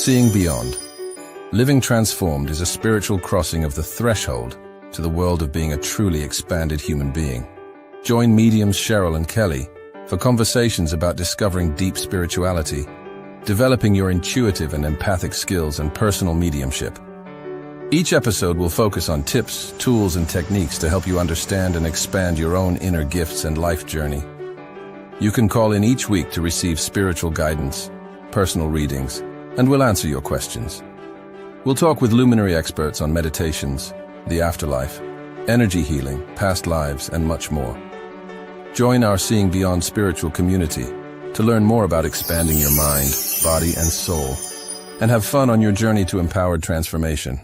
Seeing beyond. Living transformed is a spiritual crossing of the threshold to the world of being a truly expanded human being. Join mediums Cheryl and Kelly for conversations about discovering deep spirituality, developing your intuitive and empathic skills and personal mediumship. Each episode will focus on tips, tools, and techniques to help you understand and expand your own inner gifts and life journey. You can call in each week to receive spiritual guidance, personal readings, and we'll answer your questions. We'll talk with luminary experts on meditations, the afterlife, energy healing, past lives, and much more. Join our Seeing Beyond spiritual community to learn more about expanding your mind, body, and soul, and have fun on your journey to empowered transformation.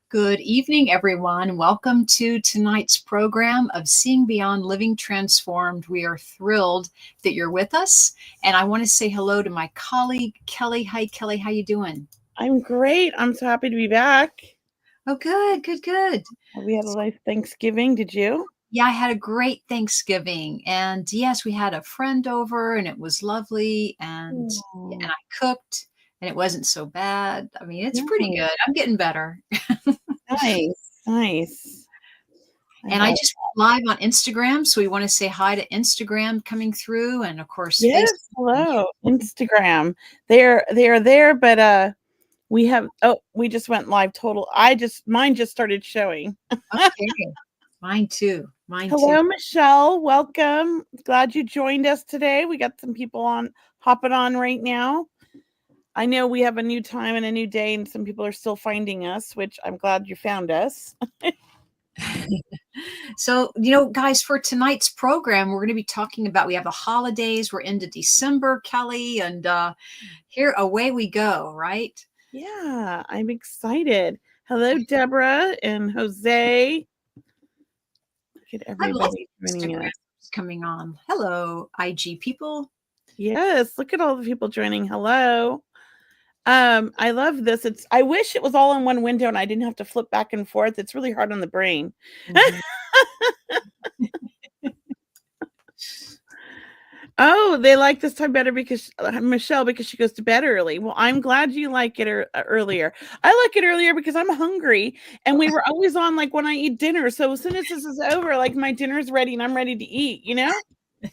Good evening, everyone. Welcome to tonight's program of Seeing Beyond Living Transformed. We are thrilled that you're with us. And I want to say hello to my colleague, Kelly. Hi, Kelly. How you doing? I'm great. I'm so happy to be back. Oh, good. We had a nice Thanksgiving. Did you? Yeah, I had a great Thanksgiving. And yes, we had a friend over and it was lovely. And I cooked and it wasn't so bad. I mean, it's pretty good. I'm getting better. Nice. And I just went live on Instagram. So we want to say hi to Instagram coming through. And of course, yes, Facebook. Hello, Instagram. They are there, but we just went live total. Mine just started showing. Okay. Mine too. Hello, Michelle. Welcome. Glad you joined us today. We got some people hopping on right now. I know we have a new time and a new day, and some people are still finding us, which I'm glad you found us. So, guys, for tonight's program, we're going to be talking about, we have the holidays, we're into December, Kelly, and here away we go, right? Yeah, I'm excited. Hello, Deborah and Jose. Look at everybody joining us. Coming on. Hello, IG people. Yes, look at all the people joining. Hello. I love this. I wish it was all in one window and I didn't have to flip back and forth. It's really hard on the brain. Mm-hmm. Oh, they like this time better because Michelle, because she goes to bed early. Well, I'm glad you like it earlier. I like it earlier because I'm hungry and we were always on like when I eat dinner. So as soon as this is over, like my dinner's ready and I'm ready to eat,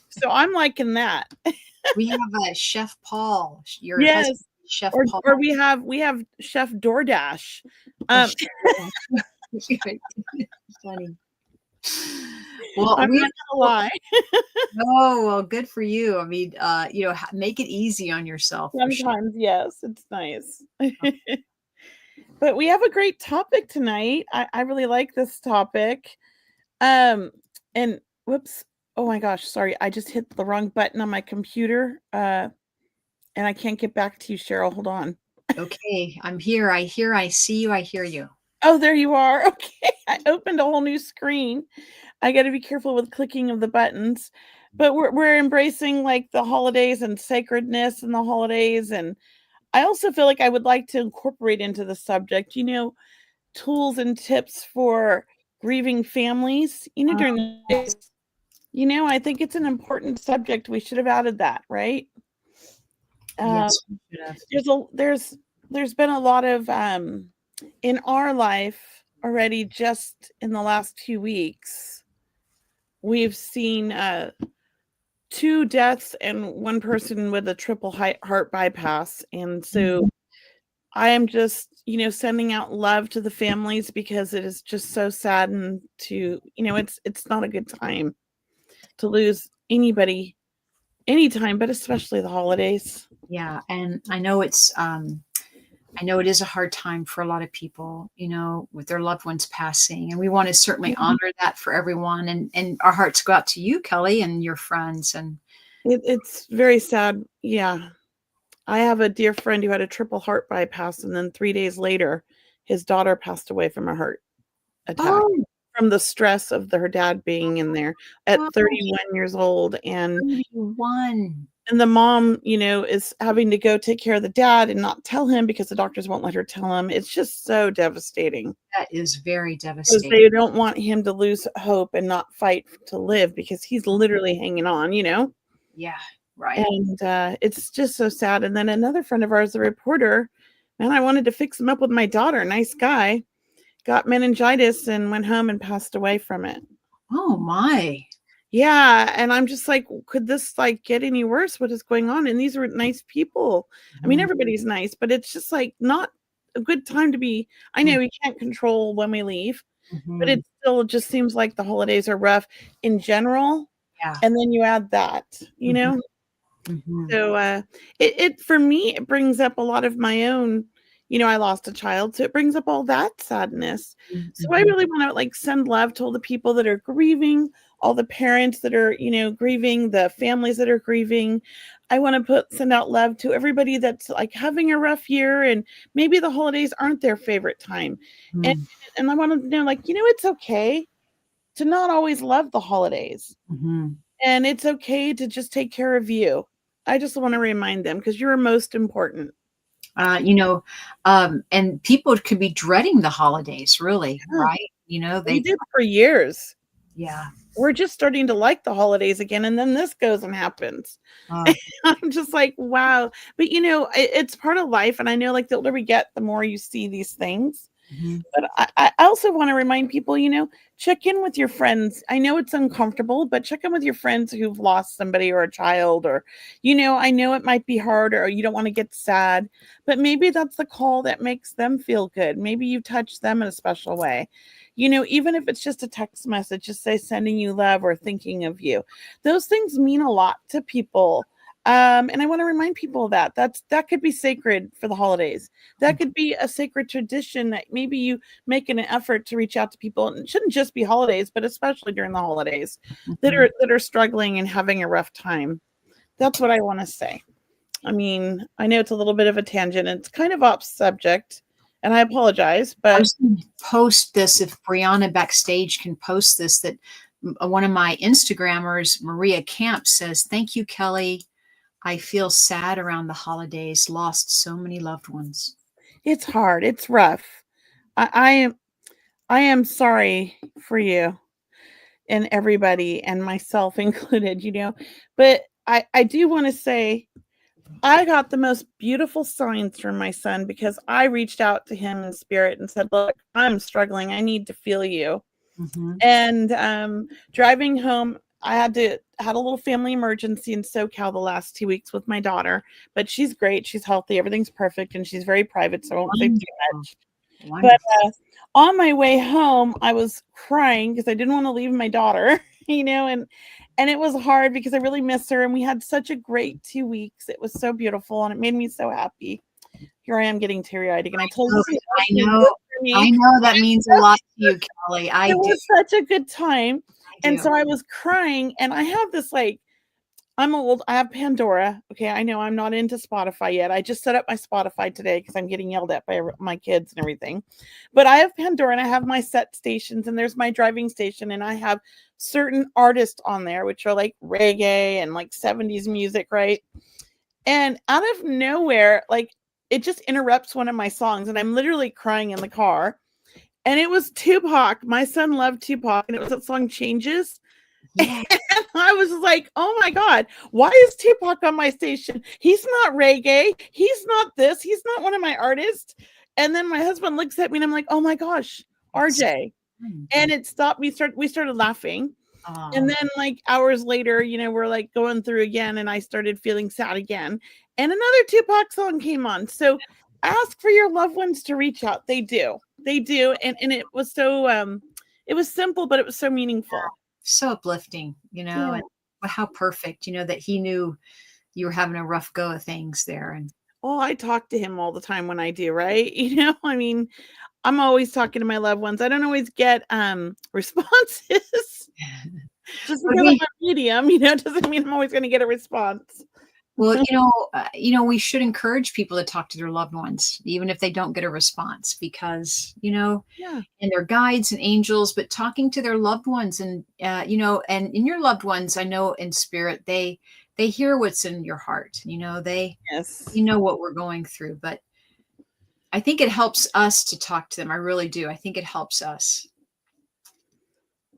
So I'm liking that. We have Chef Paul. Your yes. husband, Chef Paul. Or we have Chef DoorDash. Funny. Well, I'm not gonna lie. Oh, well, good for you. I mean, make it easy on yourself. Sometimes, yes, it's nice. But we have a great topic tonight. I really like this topic. And whoops. Oh my gosh, sorry. I just hit the wrong button on my computer. And I can't get back to you, Cheryl. Hold on. Okay, I'm here. I see you. I hear you. Oh, there you are. Okay. I opened a whole new screen. I got to be careful with clicking of the buttons, but we're embracing like the holidays and sacredness and the holidays. And I also feel like I would like to incorporate into the subject, tools and tips for grieving families, during the days. I think it's an important subject. We should have added that, right? Yes, there's been a lot of in our life already. Just in the last 2 weeks, we've seen 2 deaths and 1 person with a triple heart bypass, and so I am just sending out love to the families because it is just so saddened to it's not a good time to lose anybody anytime, but especially the holidays. Yeah, and I know it is a hard time for a lot of people, with their loved ones passing, and we want to certainly honor that for everyone, and our hearts go out to you, Kelly, and your friends. And it's very sad. Yeah, I have a dear friend who had a triple heart bypass, and then 3 days later, his daughter passed away from a heart attack. From the stress of her dad being in there at 31 years old, and 31. And the mom, is having to go take care of the dad and not tell him because the doctors won't let her tell him. It's just so devastating. That is very devastating. They don't want him to lose hope and not fight to live because he's literally hanging on, Yeah, Right. And it's just so sad. And then another friend of ours, a reporter, and I wanted to fix him up with my daughter, nice guy, got meningitis and went home and passed away from it. Oh my. Yeah, and I'm just like, could this like get any worse? What is going on? And these were nice people. I mean, Mhm. everybody's nice, but it's just like not a good time to be. I know we can't control when we leave, but Mhm. it still just seems like the holidays are rough in general. Yeah. And then you add that, you Mhm. know? Mhm. So it for me, it brings up a lot of my own, I lost a child, so it brings up all that sadness. So I Mhm. really want to like send love to all the people that are grieving, all the parents that are, grieving, the families that are grieving. I want to send out love to everybody that's like having a rough year and maybe the holidays aren't their favorite time. And Mhm. and I want them to know like, it's okay to not always love the holidays. Mhm. And it's okay to just take care of you. I just want to remind them because you're most important. You know, and people could be dreading the holidays, really, Yeah, right? we They, did for years. yeah. We're just starting to like the holidays again, and then this goes and happens. Uh, I'm just like, wow. But it's part of life, and I know like the older we get, the more you see these things. mhm. But I also want to remind people, check in with your friends. I know it's uncomfortable, but check in with your friends who've lost somebody or a child, or, I know it might be hard or you don't want to get sad, but maybe that's the call that makes them feel good. Maybe you touch them in a special way. Even if it's just a text message, just say sending you love or thinking of you. Those things mean a lot to people. And I want to remind people of that could be sacred for the holidays. That could be a sacred tradition that maybe you make an effort to reach out to people. And it shouldn't just be holidays, but especially during the holidays that Mhm. are struggling and having a rough time. That's what I want to say. I mean, I know it's a little bit of a tangent. It's kind of off subject, and I apologize, I but was going to post this if Brianna backstage can post this. That one of my Instagrammers, Maria Camp, says, "Thank you, Kelly. I feel sad around the holidays. Lost so many loved ones." it's hard. It's rough. I I am sorry for you and everybody and myself included, but I do want to say I got the most beautiful signs from my son because I reached out to him in spirit and said, look, I'm struggling. I need to feel you. Mhm. And driving home, I had a little family emergency in SoCal the last 2 weeks with my daughter, but she's great. She's healthy. Everything's perfect. And she's very private. So I won't say too Wonderful. much. But Wonderful. on my way home, I was crying because I didn't want to leave my daughter, and it was hard because I really miss her. And we had such a great 2 weeks. It was so beautiful, and it made me so happy. Here I am getting teary-eyed again. I told you Okay, this I was know. good for me. I know that means a lot to you, Kelly. I It do. was such a good time. I And do. so I was crying, and I have this like I'm old. I have Pandora. Okay, I know I'm not into Spotify yet. I just set up my Spotify today because I'm getting yelled at by my kids and everything. But I have Pandora and I have my set stations, and there's my driving station, and I have certain artists on there, which are like reggae and like 70s music, right? And out of nowhere, like it just interrupts one of my songs, and I'm literally crying in the car. And it was Tupac. My son loved Tupac, and it was that song Changes. Yeah. And I was like, oh my God, why is Tupac on my station? He's not reggae. He's not this. He's not one of my artists. And then my husband looks at me and I'm like, oh my gosh, It's RJ. fun. And it stopped me. We started laughing. And Oh, then like hours later, we're like going through again and I started feeling sad again. And another Tupac song came on. So ask for your loved ones to reach out. They do. They do. And it was so it was simple, but it was so meaningful. so uplifting, Yeah. and how perfect, that he knew you were having a rough go of things there. And Oh, I talk to him all the time when I do, right? I mean, I'm always talking to my loved ones. I don't always get responses. Just but because I'm a medium, doesn't mean I'm always going to get a response. well, we should encourage people to talk to their loved ones, even if they don't get a response, because, Yeah. and they're guides and angels, but talking to their loved ones and, and in your loved ones, I know in spirit, they hear what's in your heart, they Yes. know what we're going through, but I think it helps us to talk to them. I really do. I think it helps us.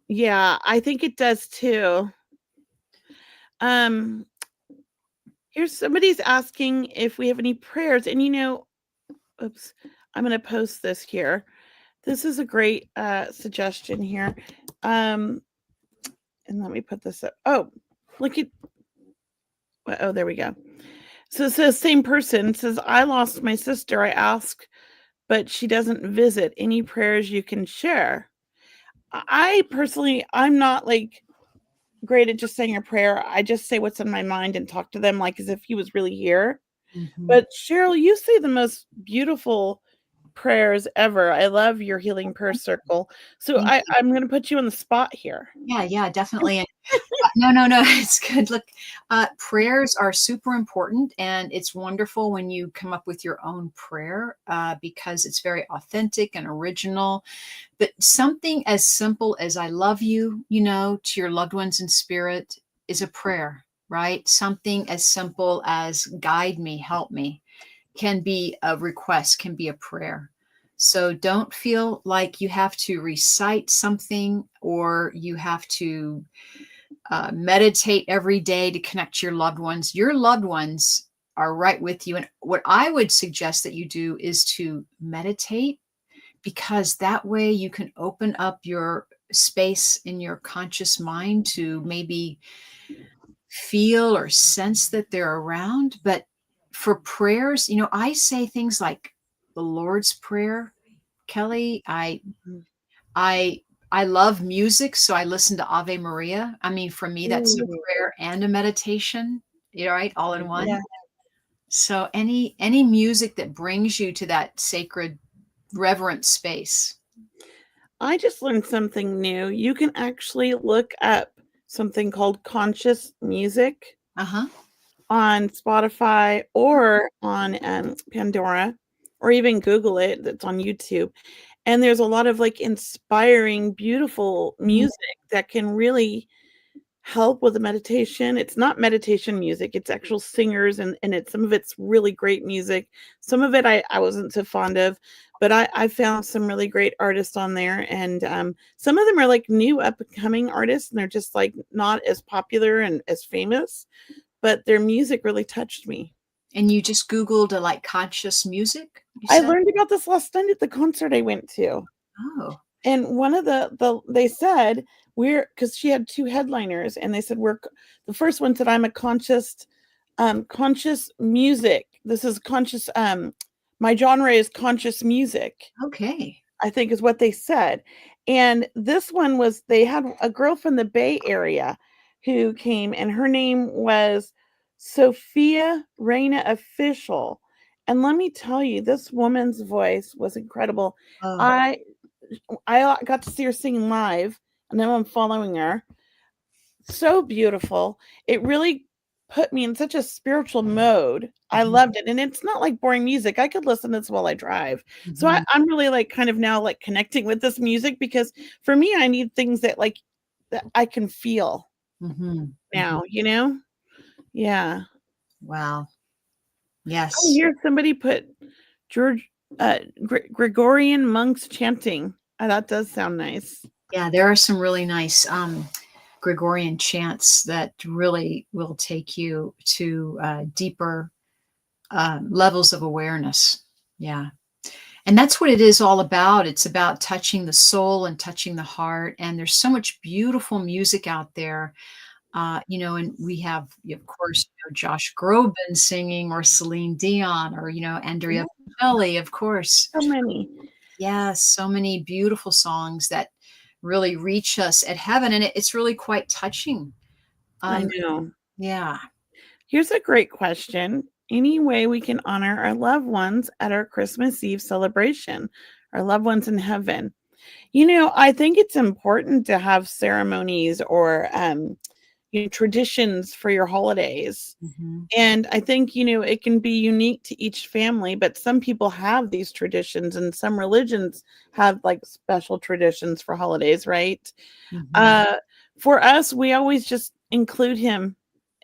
Yeah, I think it does too. Um Here's somebody's asking if we have any prayers. And oops, I'm going to post this here. This is a great suggestion here. And let me put this up. Oh, look at, oh, there we go. So it says, same person says, I lost my sister. I ask, but she doesn't visit. Any prayers you can share? I personally, I'm not like great at just saying a prayer. I just say what's in my mind and talk to them like as if he was really here. Mm-hmm. But Cheryl, you say the most beautiful prayers ever. I love your healing prayer circle. So I'm going to put you on the spot here. Yeah, definitely. And, no, it's good. Look, prayers are super important, and it's wonderful when you come up with your own prayer because it's very authentic and original. But something as simple as I love you, to your loved ones in spirit is a prayer, right? Something as simple as guide me, help me can be a request, can be a prayer. So don't feel like you have to recite something or you have to meditate every day to connect to your loved ones. Your loved ones are right with you. And what I would suggest that you do is to meditate, because that way you can open up your space in your conscious mind to maybe feel or sense that they're around. But for prayers, I say things like the Lord's Prayer, Kelly. I love music, so I listen to Ave Maria. I mean, for me, that's a prayer and a meditation, right? All in one. Yeah. So any music that brings you to that sacred, reverent space. I just learned something new. You can actually look up something called conscious music Uh-huh. on Spotify or on Pandora, or even Google it. That's on YouTube. And there's a lot of like inspiring, beautiful music that can really help with the meditation. It's not meditation music, it's actual singers, and some of it's really great music. Some of it I wasn't so fond of, but I found some really great artists on there. And some of them are like new up and coming artists, and they're just like not as popular and as famous, but their music really touched me. And you just Googled like conscious music, you I said? learned about this last night at the concert I went to. Oh. And one of they said, because she had two headliners, and they said, the first one said, I'm a conscious music. This is conscious. My genre is conscious music, Okay. I think is what they said. And this one was, they had a girl from the Bay Area who came, and her name was Sophia Reina Official. And let me tell you, this woman's voice was incredible. Oh. I got to see her sing live, and now I'm following her. So beautiful. It really put me in such a spiritual mode. I loved it. And it's not like boring music. I could listen to this while I drive. So I'm really like kind of now like connecting with this music, because for me, I need things that like that I can feel now, Yeah. Wow. Yes. Oh, here somebody put Gregorian monks chanting. That does sound nice. Yeah, there are some really nice Gregorian chants that really will take you to deeper levels of awareness. Yeah. And that's what it is all about. It's about touching the soul and touching the heart. And there's so much beautiful music out there. And we have, of course, Josh Groban singing, or Celine Dion, or, Andrea Bocelli, of course. So many. Yes, so many beautiful songs that really reach us at heaven. And it's really quite touching. I know. Yeah. Here's a great question. Any way we can honor our loved ones at our Christmas Eve celebration, our loved ones in heaven? I think it's important to have ceremonies or traditions for your holidays. And I think, it can be unique to each family, but some people have these traditions, and some religions have like special traditions for holidays, right? For us, we always just include him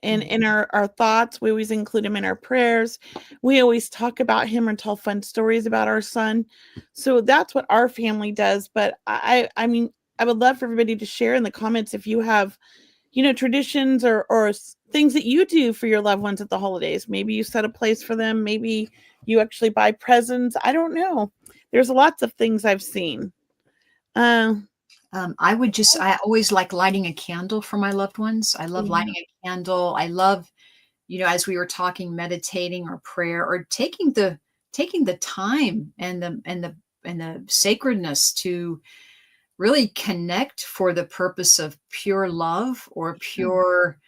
in our thoughts. We always include him in our prayers. We always talk about him and tell fun stories about our son. So that's what our family does. But I mean, I would love for everybody to share in the comments if you have traditions or things that you do for your loved ones at the holidays. Maybe you set a place for them. Maybe you actually buy presents. I don't know. There's lots of things I've seen. I always like lighting a candle for my loved ones. I love lighting a candle. I love, as we were talking, meditating or prayer or taking the time and the sacredness to really connect for the purpose of pure love or pure,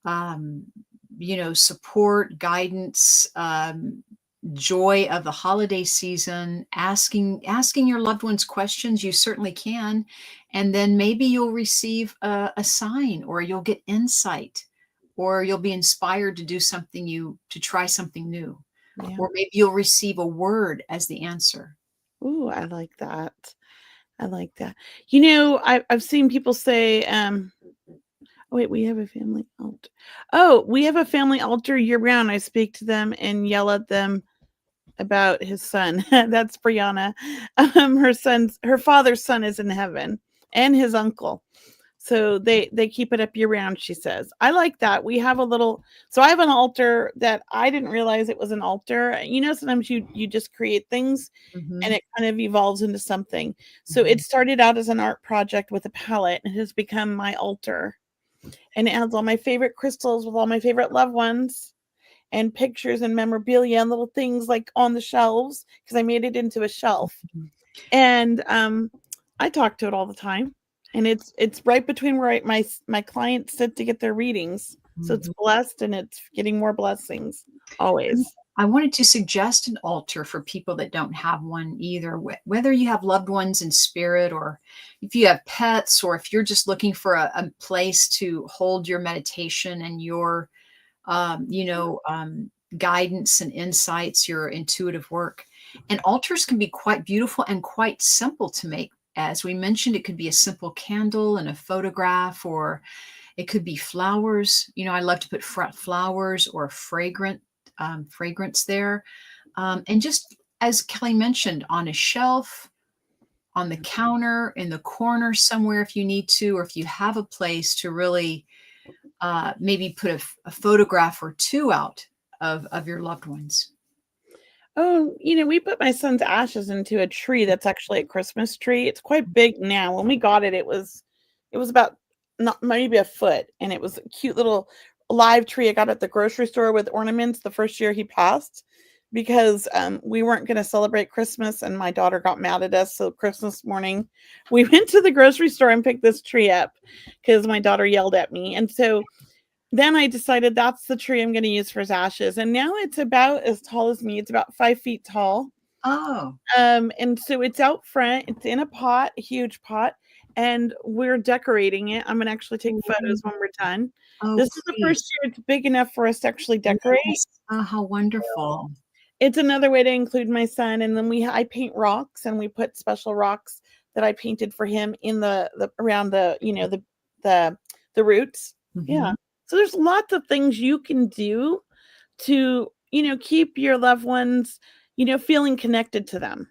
um, support, guidance, joy of the holiday season, asking your loved ones questions. You certainly can, and then maybe you'll receive a sign, or you'll get insight, or you'll be inspired to do something, to try something new, or maybe you'll receive a word as the answer. Ooh, I like that. I like that. I've seen people say, wait, we have a family altar. Oh, we have a family altar year round. I speak to them and yell at them about his son. That's Brianna. Her father's son is in heaven, and his uncle. So they keep it up year round, she says. I like that. We have so I have an altar that I didn't realize it was an altar. Sometimes you just create things and it kind of evolves into something. So it started out as an art project with a palette and has become my altar. And it has all my favorite crystals with all my favorite loved ones and pictures and memorabilia and little things like on the shelves, because I made it into a shelf. And I talk to it all the time. And it's right between where my clients sit to get their readings. So it's blessed and it's getting more blessings always. I wanted to suggest an altar for people that don't have one either, whether you have loved ones in spirit, or if you have pets, or if you're just looking for a place to hold your meditation and your, guidance and insights, your intuitive work. And altars can be quite beautiful and quite simple to make. As we mentioned, it could be a simple candle and a photograph, or it could be flowers. I love to put flowers or fragrance there. And just as Kelly mentioned, on a shelf, on the counter, in the corner somewhere if you need to, or if you have a place to really maybe put a photograph or two out of your loved ones. Oh, we put my son's ashes into a tree that's actually a Christmas tree. It's quite big now. When we got it, it was about not maybe a foot, and it was a cute little live tree I got at the grocery store with ornaments the first year he passed, because we weren't going to celebrate Christmas, and my daughter got mad at us. So Christmas morning, we went to the grocery store and picked this tree up because my daughter yelled at me. And so then I decided that's the tree I'm going to use for his ashes. And now it's about as tall as me. It's about 5 feet tall. Oh. And so it's out front. It's in a pot, a huge pot, and we're decorating it. I'm going to actually take photos when we're done. Oh, this is the first year it's big enough for us to actually decorate. Yes. Oh, how wonderful. It's another way to include my son. And then I paint rocks, and we put special rocks that I painted for him in the around the roots. Yeah. So there's lots of things you can do to, keep your loved ones, feeling connected to them.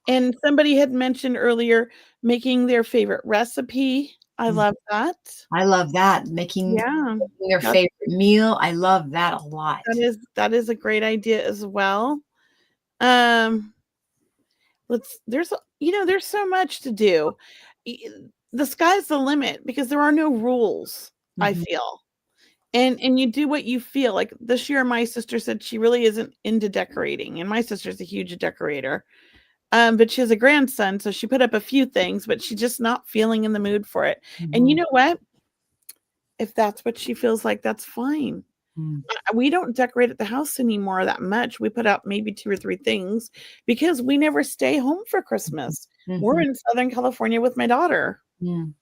And somebody had mentioned earlier making their favorite recipe. I love that. I love that. Making their favorite meal. I love that a lot. That is a great idea as well. There's so much to do. The sky's the limit because there are no rules, I feel. And you do what you feel. Like this year, my sister said she really isn't into decorating. And my sister's a huge decorator. But she has a grandson, so she put up a few things, but she's just not feeling in the mood for it. And you know what? If that's what she feels like, that's fine. We don't decorate at the house anymore that much. We put out maybe 2 or 3 things because we never stay home for Christmas. We're in Southern California with my daughter. And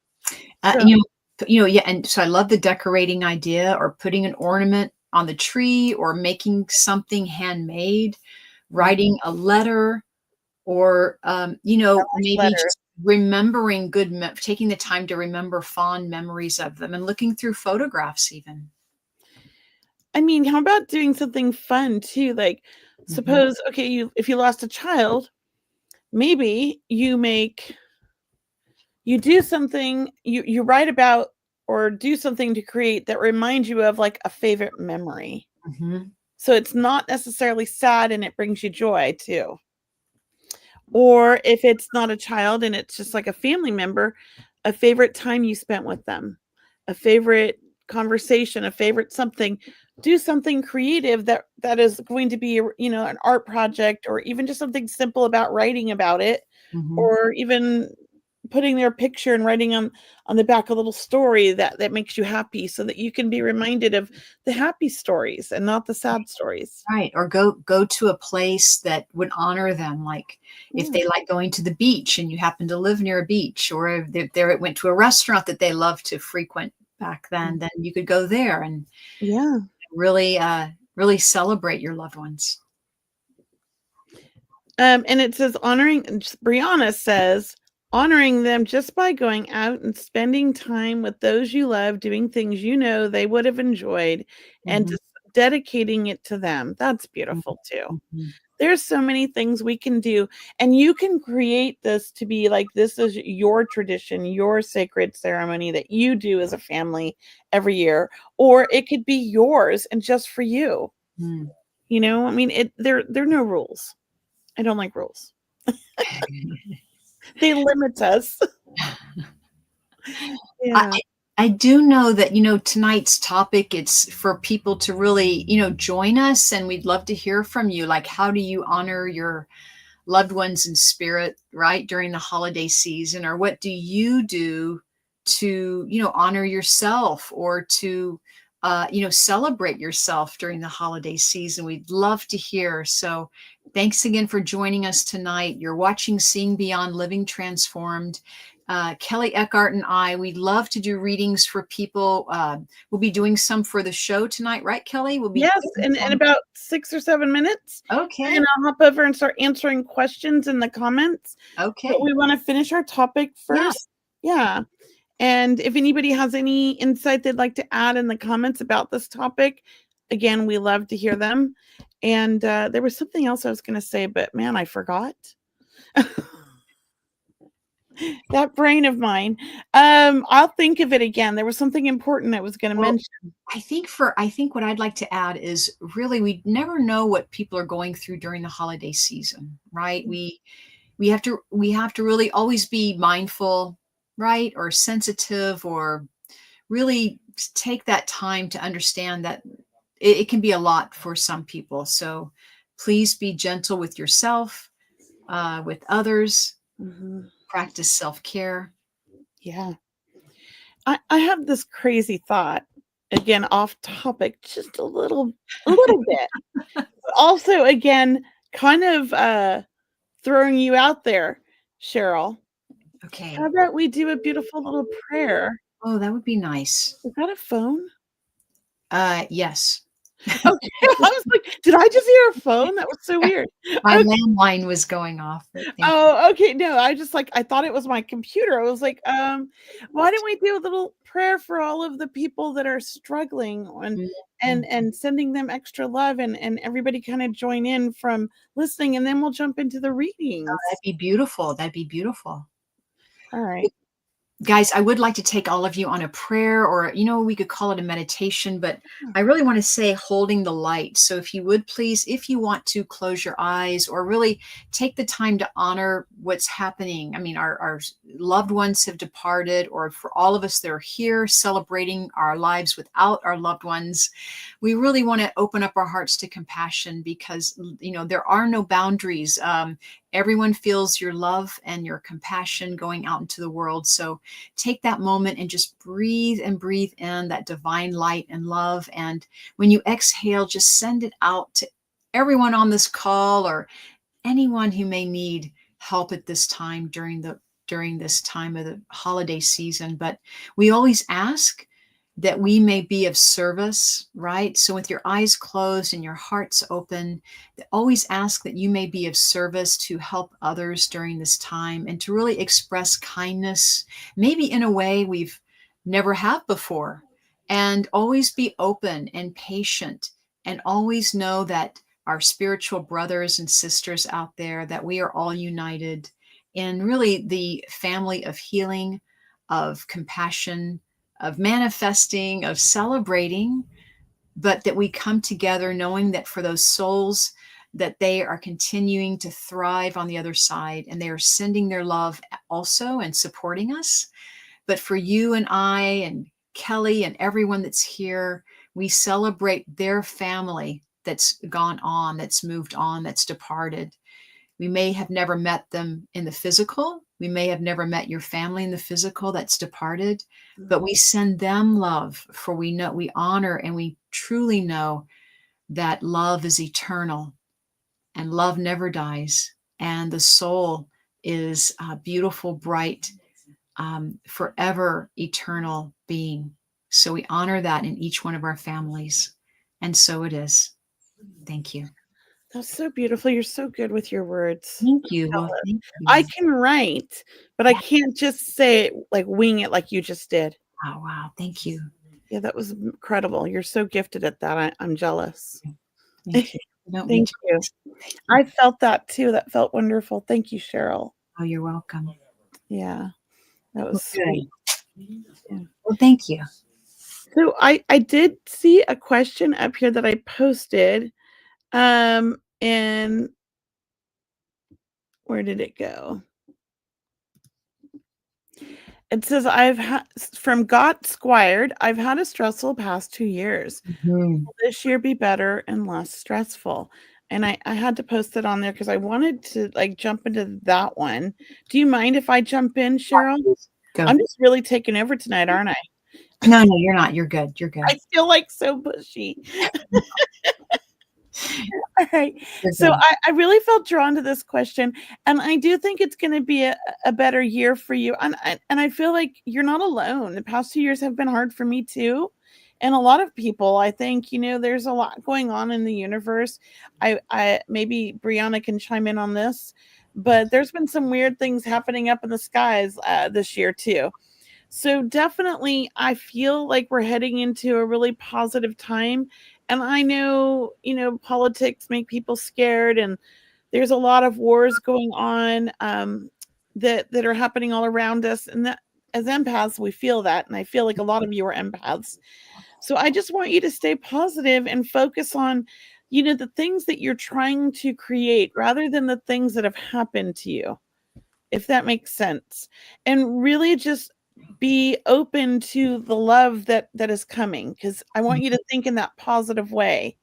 so I love the decorating idea, or putting an ornament on the tree, or making something handmade, writing a letter, or maybe just remembering taking the time to remember fond memories of them, and looking through photographs even. I mean, how about doing something fun too? Like, suppose, if you lost a child, maybe you do something, you write about or do something to create that reminds you of like a favorite memory. Mhm. So it's not necessarily sad and it brings you joy too. Or if it's not a child and it's just like a family member, a favorite time you spent with them, a favorite conversation, a favorite something. Do something creative that is going to be, an art project, or even just something simple about writing about it, Mhm. or even putting their picture and writing on the back a little story that makes you happy, so that you can be reminded of the happy stories and not the sad stories. Right, or go to a place that would honor them, like, if Yeah. they like going to the beach and you happen to live near a beach, or if they went to a restaurant that they loved to frequent back then you could go there and Yeah. really, really celebrate your loved ones. And it says Brianna says, honoring them just by going out and spending time with those you love, doing things they would have enjoyed, and Mhm, just dedicating it to them. That's mhm, beautiful too. mhm. There's so many things we can do, and you can create this to be like, this is your tradition, your sacred ceremony that you do as a family every year, or it could be yours and just for you. Mm. I mean, there are no rules. I don't like rules. They limit us. I Yeah. I do know that, tonight's topic, it's for people to really, join us, and we'd love to hear from you. Like, how do you honor your loved ones in spirit, right, during the holiday season? Or what do you do to, honor yourself, or to, celebrate yourself during the holiday season? We'd love to hear. So thanks again for joining us tonight. You're watching Seeing Beyond Living Transformed. Kelly Eckhart and we love to do readings for people. We'll be doing some for the show tonight, right, Kelly? We'll be Yes, in about 6 or 7 minutes, we're okay. gonna hop over and start answering questions in the comments, but Okay. we wanna finish our topic Yeah. first. Yeah, and if anybody has any insight they'd like to add in the comments about this topic, again, we love to hear them, and, there was something else I was gonna say, but man, I forgot. That brain of mine. I'll think of it again. There was something important I was gonna Well, mention. I think what I'd like to add is, really, we never know what people are going through during the holiday season, right? We have to really always be mindful, right? Or sensitive, or really take that time to understand that it can be a lot for some people. So please be gentle with yourself, with others, Mhm. practice self-care. Yeah. I have this crazy thought, again, off topic, just a little bit. But also, again, kind of, throwing you out there, Cheryl. How Okay. about we do a beautiful little prayer? Oh, that would be nice. Is that a phone? Yes. Okay, I was like, "Did I just hear a phone? That was so weird." My Okay. landline was going off, but thank you. Oh, okay, no, I thought it was my computer. I was like, why don't we do a little prayer for all of the people that are struggling, and Mhm. sending them extra love, and everybody kinda join in from listening, and then we'll jump into the readings. That'd be beautiful. That'd be beautiful. All right. Guys, I would like to take all of you on a prayer, or, we could call it a meditation, but Yeah. I really want to say holding the light. So if you would please, if you want to close your eyes, or really take the time to honor what's happening. I mean, our loved ones have departed, or for all of us that are here celebrating our lives without our loved ones, we really want to open up our hearts to compassion, because, there are no boundaries. Everyone feels your love and your compassion going out into the world. So take that moment and just breathe, and breathe in that divine light and love. And when you exhale, just send it out to everyone on this call, or anyone who may need help at this time, during this time of the holiday season. But we always ask that we may be of service, right? So with your eyes closed and your hearts open, always ask that you may be of service to help others during this time, and to really express kindness, maybe in a way we've never have before. And always be open and patient, and always know that our spiritual brothers and sisters out there, that we are all united in really the family of healing, of compassion, manifesting, of celebrating, but that we come together knowing that for those souls, that they are continuing to thrive on the other side, and they are sending their love also and supporting us. But for you and I and Kelly and everyone that's here, we celebrate their family that's gone on, that's moved on, that's departed. We may have never met them in the physical. We may have never met your family in the physical that's departed, but we send them love, for we know, we honor, and we truly know that love is eternal and love never dies. And the soul is a beautiful, bright, forever eternal being. So we honor that in each one of our families. And so it is. Thank you. That's so beautiful. You're so good with your words. Thank you. Well, thank you. I can write, but I can't just say it, like wing it like you just did. Oh, wow. Thank you. Yeah, that was incredible. You're so gifted at that. I'm jealous. Thank you. Thank you. I felt that too. That felt wonderful. Thank you, Cheryl. Oh, you're welcome. Yeah, that was sweet. Yeah. Well, thank you. So I did see a question up here that I posted. And where did it go? It says, from Got Squired, I've had a stressful past 2 years. Mhm. Will this year be better and less stressful? And I had to post it on there because I wanted to like jump into that one. Do you mind if I jump in, Cheryl? Go. I'm just really taking over tonight, aren't I? No, you're not. You're good. You're good. I feel like so pushy. All right. So I really felt drawn to this question, and I do think it's going to be a better year for you. And I feel like you're not alone. The past 2 years have been hard for me too. And a lot of people, I think, there's a lot going on in the universe. I maybe Brianna can chime in on this, but there's been some weird things happening up in the skies this year too. So definitely, I feel like we're heading into a really positive time. And I know, politics make people scared, and there's a lot of wars going on that are happening all around us. And that, as empaths, we feel that. And I feel like a lot of you are empaths. So I just want you to stay positive and focus on, the things that you're trying to create rather than the things that have happened to you, if that makes sense. And really just be open to the love that is coming, because I want you to think in that positive way.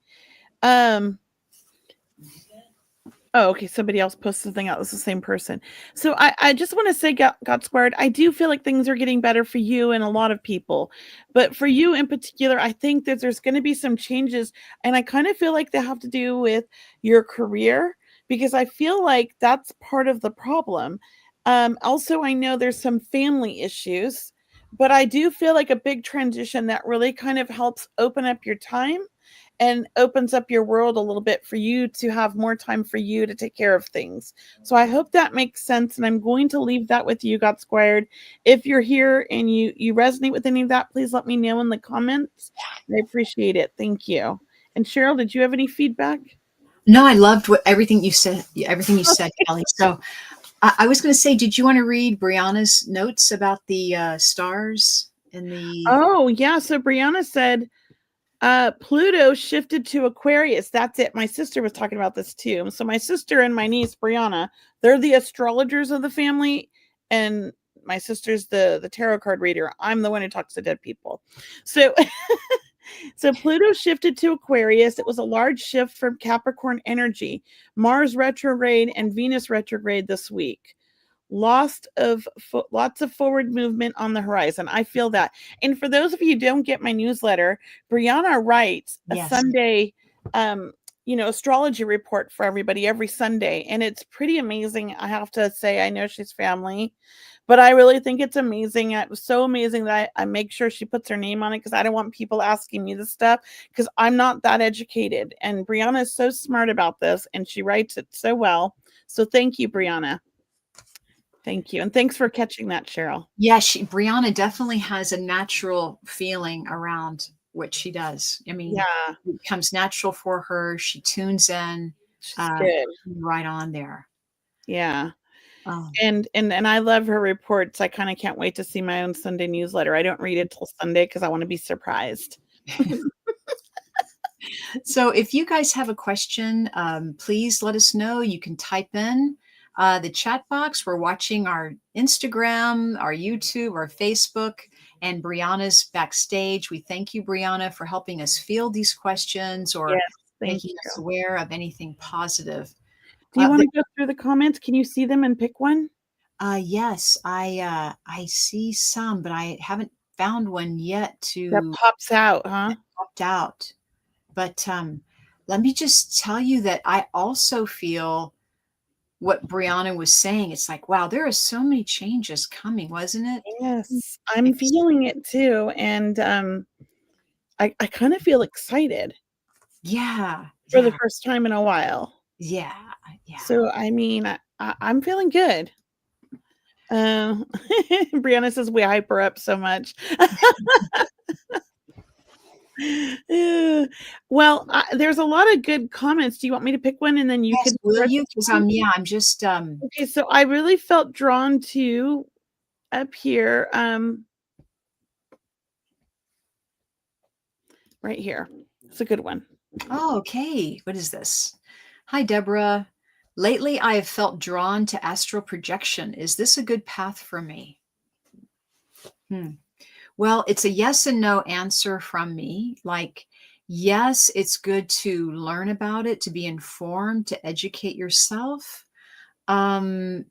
Oh, okay. Somebody else posted something out. It's the same person. So I just want to say, God Squared, I do feel like things are getting better for you and a lot of people. But for you in particular, I think that there's going to be some changes. And I kind of feel like they have to do with your career, because I feel like that's part of the problem. Also, I know there's some family issues, but I do feel like a big transition that really kind of helps open up your time and opens up your world a little bit for you to have more time for you to take care of things. So I hope that makes sense. And I'm going to leave that with you, Got Squared. If you're here and you resonate with any of that, please let me know in the comments. I appreciate it. Thank you. And Cheryl, did you have any feedback? No, I loved everything you said, Kelly. So I was going to say, did you want to read Brianna's notes about the stars and the... Oh, yeah. So Brianna said, Pluto shifted to Aquarius. That's it. My sister was talking about this too. So my sister and my niece Brianna, they're the astrologers of the family, and my sister's the tarot card reader. I'm the one who talks to dead people. So so Pluto shifted to Aquarius. It was a large shift from Capricorn energy. Mars retrograde and Venus retrograde this week. Lots of forward movement on the horizon. I feel that. And for those of you who don't get my newsletter, Brianna writes a Sunday astrology report for everybody every Sunday, and it's pretty amazing. I have to say, I know she's family, but I really think it's amazing. It was so amazing that I make sure she puts her name on it, because I don't want people asking me this stuff, because I'm not that educated. And Brianna is so smart about this, and she writes it so well. So thank you, Brianna. Thank you. And thanks for catching that, Cheryl. Yeah, Brianna definitely has a natural feeling around what she does. I mean, it comes natural for her. She tunes in. She's good. Right on there. Yeah. Oh. And I love her reports. I kind of can't wait to see my own Sunday newsletter. I don't read it till Sunday because I want to be surprised. So if you guys have a question, please let us know. You can type in the chat box. We're watching our Instagram, our YouTube, our Facebook, and Brianna's backstage. We thank you, Brianna, for helping us field these questions or Yes, thank making us you. aware of anything positive. Do you want The- to go through the comments? Can you see them and pick one? yes, I see some, but I haven't found one yet That to pops out, huh? opt out. But let me just tell you that I also feel what Brianna was saying. It's like, wow, there are so many changes coming, wasn't it? Yes, I'm It's, feeling it too. And I kind of feel excited yeah, for the yeah, first time in a while. yeah, yeah. So, I mean, I'm feeling good. Brianna says we hype her up so much. Yeah. Well, there's a lot of good comments. Do you want me to pick one and then you Yes, can will start you? this Because one? yeah, I'm just Okay, so I really felt drawn to up here, right here. It's a good one. oh, okay. What is this? Hi, Deborah. Lately, I have felt drawn to astral projection. Is this a good path for me? Well, it's a yes and no answer from me. Like, yes, it's good to learn about it, to be informed, to educate yourself. Um,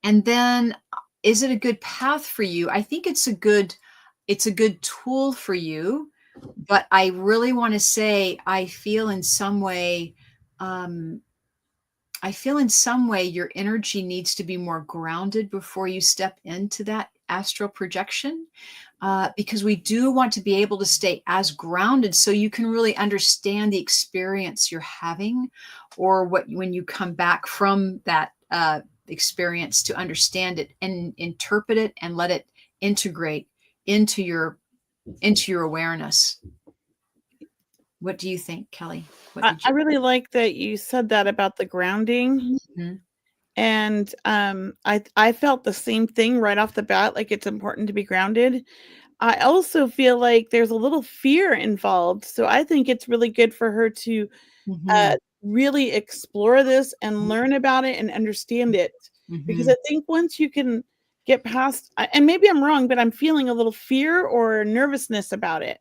and then is it a good path for you? I think it's a good tool for you, but I really want to say um, I feel in some way your energy needs to be more grounded before you step into that astral projection, because we do want to be able to stay as grounded so you can really understand the experience you're having, or what when you come back from that experience, to understand it and interpret it and let it integrate into your awareness. What do you think, Kelly? What did I you? really like that you said that about the grounding. Mhm. And I felt the same thing right off the bat, like it's important to be grounded. I also feel like there's a little fear involved. So I think it's really good for her to Mhm. really explore this and learn about it and understand it. Because Mhm. I think once you can get past, and maybe I'm wrong, but I'm feeling a little fear or nervousness about it.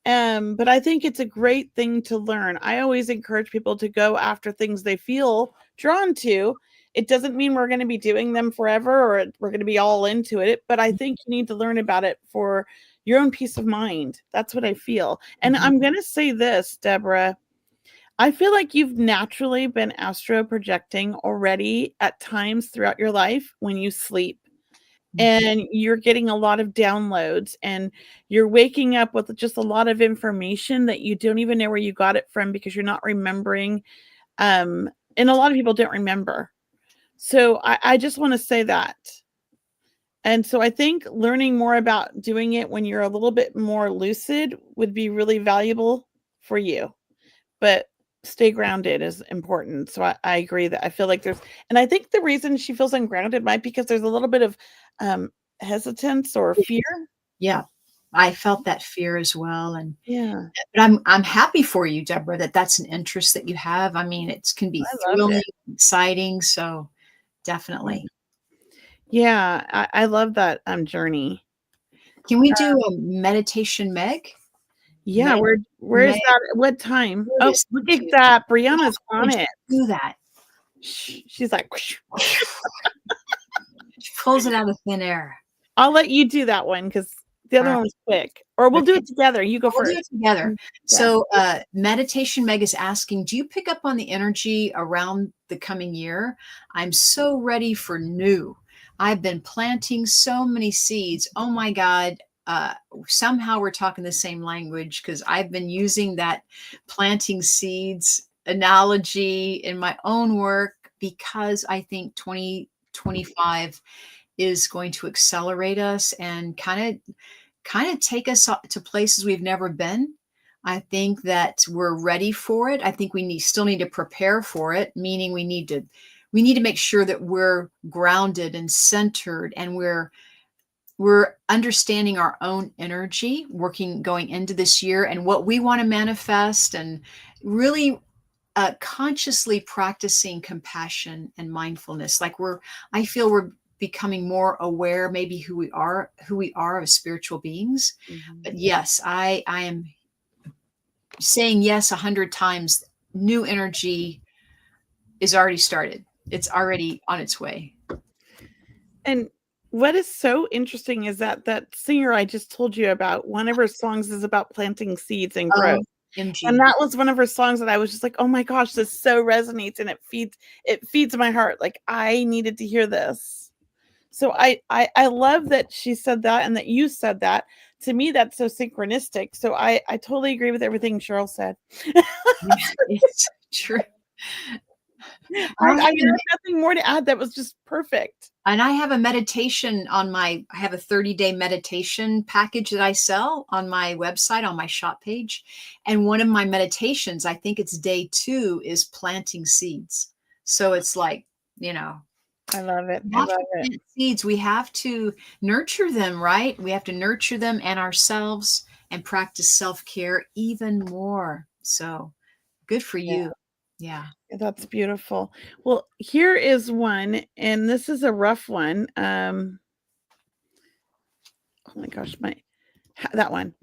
But I think it's a great thing to learn. I always encourage people to go after things they feel drawn to. It doesn't mean we're going to be doing them forever or we're going to be all into it, but I think you need to learn about it for your own peace of mind. That's what I feel. And Mhm. I'm going to say this, Deborah. I feel like you've naturally been astro projecting already at times throughout your life when you sleep, Mhm. and you're getting a lot of downloads and you're waking up with just a lot of information that you don't even know where you got it from because you're not remembering. And a lot of people don't remember. So I just want to say that. And so I think learning more about doing it when you're a little bit more lucid would be really valuable for you. But stay grounded is important. So I agree that I feel like and I think the reason she feels ungrounded might because there's a little bit of um, hesitance or fear. Yeah, I felt that fear as well, and Yeah, but I'm happy for you, Deborah, that that's an interest that you have. I mean, it can be I love thrilling, it. exciting, so Yeah, definitely. yeah, I love that journey. Can we do a meditation, Meg? Yeah, Meg, where is Meg, that? What time? where Oh, is look at YouTube? that. Yeah, Brianna's how on did it. you do that? She's like, "Whoosh." She pulls it out of thin air. I'll let you do that one because the All other right, one was quick. Or we'll do okay. it together. You go We'll do it first. together. Yeah. So, meditation, Meg is asking, do you pick up on the energy around the coming year? I'm so ready for new. I've been planting so many seeds. Oh my God. Uh, Somehow we're talking the same language, because I've been using that planting seeds analogy in my own work, because I think 2025 is going to accelerate us and kind of take us up to places we've never been. I think that we're ready for it. I think we still need to prepare for it, meaning we need to make sure that we're grounded and centered, and we're understanding our own energy working going into this year and what we want to manifest, and really consciously practicing compassion and mindfulness. Like I feel we're becoming more aware, maybe who we are as spiritual beings. But yes, I am saying yes 100 times. New energy is already started. It's already on its way. And what is so interesting is that singer I just told you about, one of her songs is about planting seeds and growth. MG. And that was one of her songs that I was just like, oh my gosh, this so resonates, and it feeds my heart. Like, I needed to hear this. So I love that she said that, and that you said that. To me, that's so synchronistic. So I totally agree with everything Cheryl said. It's true. I have nothing more to add. That was just perfect. And I have a meditation I have a 30-day meditation package that I sell on my website, on my shop page. And one of my meditations, I think it's day 2, is planting seeds. So it's like, I love it. I love it. Seeds, we have to nurture them, right? We have to nurture them and ourselves, and practice self-care even more. So good for you. Yeah. That's beautiful. Well, here is one, and this is a rough one. Oh my gosh, that one.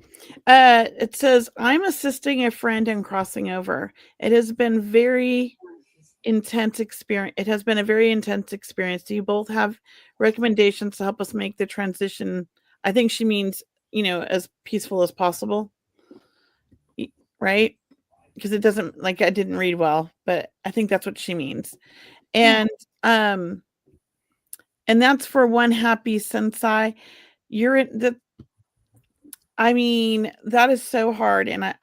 It says, I'm assisting a friend in crossing over. It has been very intense experience. It has been a very intense experience. Do you both have recommendations to help us make the transition? I think she means, as peaceful as possible. Right? Because it doesn't, like, I didn't read well, but I think that's what she means. And that's for one happy sensei. That is so hard. And